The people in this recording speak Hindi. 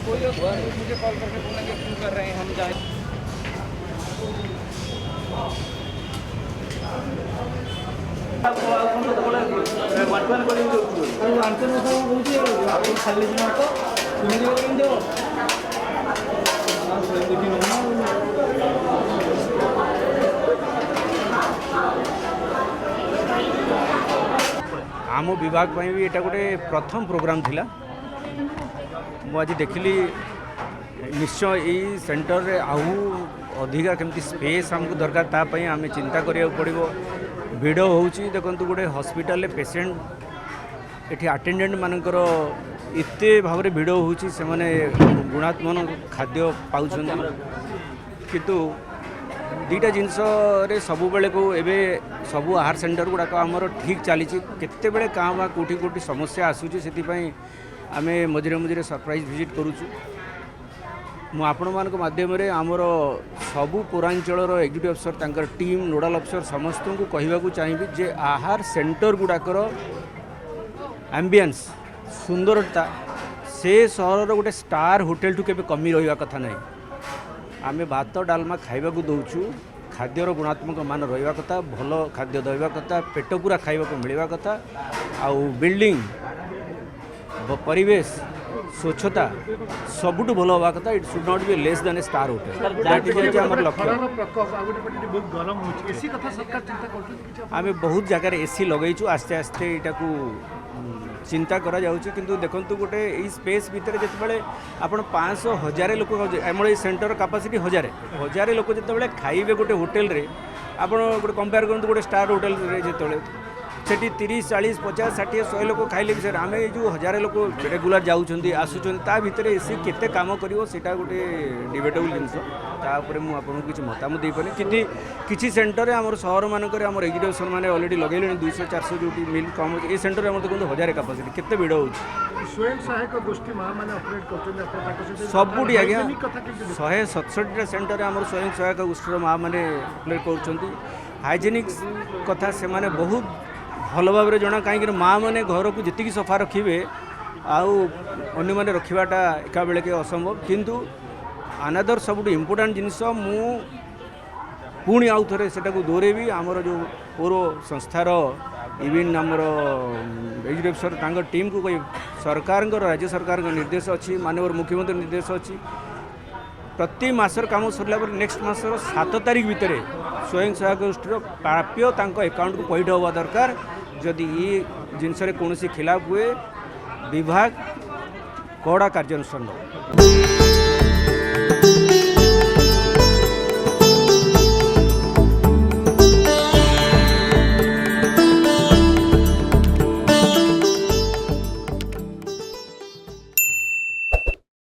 मुझे कॉल करके बोलेंगे क्यों कर रहे हैं हम जाए। आम विभाग भी एटा गोटे प्रथम प्रोग्राम थिला। मुझे देखली निश्चय यही सेंटर रे आहू अधिका केमती स्पेस हमको दरकार तापाई आम चिंता करिया पड़ो। भिड़ होची देखंतु गोटे हॉस्पिटल पेशेंट एठी अटेंडेंट मानकर एते भाव रे भिड़ होची से माने गुणात्मक खाद्य पाउछन किंतु दुईटा जिनस रे सबु बेले को एबे सबु आहार सेंटर गुड़ाक आमर ठीक चली केते बेले काँ बा कोठी कोठी समस्या आसूची सेति पई आमे मझिरे मझिरे सरप्राइज विजिट करूछु। मु आपण मानक माध्यम रे आमर सबु पौरांचल एग्जीक्यूटिव अफसर तांकर टीम नोडाल अफसर समस्त को कहवाकू चाहिए जे आहार सेंटर गुड़ाकर एम्बियंस सुंदरता से सहर गोटे स्टार होटेल टू केबे कमी रहिवा कथा नहीं। आमे भात डालमा खाइबा को दउछु खाद्यर गुणात्मक मान रहिवा कथा भल खाद्य दइबा कथा पेट पूरा खाइबा को मिलवा कथा आउ बिल्डिंग परिवेश स्वच्छता सबुठू भल हवा कथा। It should not be less than A star hotel that is हमर लक्ष्य। आमे बहुत जगह एसी लगैछु आस्ते आस्ते एटा को चिंता करा जाउछि किंतु देखंतु गोटे ई स्पेस भितर जेतेबेले आपण 500,000 लोक हमर ई सेंटर कैपेसिटी 1000 लोक जेतेबेले खाइबे गोटे होटेल रे आपण गोटे कंपेयर करंतु गोटे स्टार होटेल रे जेतेबेले सेठी 30 40 50 60 100 लोक खाइले भी आम जो 1000 लोक रेगुलर जाऊँच आसुँच ता भितर एसी केते काम करिवो सेटा गोटे डिबेटेबल जिनस तापर मुझे आपको किसी मतामत दे पारे कि किसी सेंटर में आम सहर मानक आम एग्जीक्यूशन मैंने अलरेडी लगे 200 400 जो मिल कम ये सेंटर में देखो 1000 कैपेसिटी केते भिड़ हो स्वयं सहायक गोष्ठी माँ मैंने ऑपरेट करते सबुटी आज्ञा 167 सेंटर आम स्वयं सहायक गोष्ठी माँ मैंने ऑपरेट कर हाइजेनिक कथा से माने बहुत भल भाव जना कहीं माँ मैंने घर को जी सफा रखिए आने मैंने रखाटा एका बेले के असंभव किंतु अनादर सब इम्पोर्टाट जिनस पुणी आउ थे से दोहरेबी आमर जो पौर संस्थार इवन आमर एग्जीक्यूटिव अफसर टीम को कही सरकार राज्य सरकार निर्देश अच्छी माननीय मुख्यमंत्री निर्देश अच्छी प्रति मासर काम सरला नेक्स्ट मासर 7 तारीख भितर स्वयं सहायक गोष्ठी प्राप्य अकाउंट को पैठ हवा दरकार। जदि ये जिनस कौन खिलाफ हुए विभाग कड़ा कार्यानुष्ठान।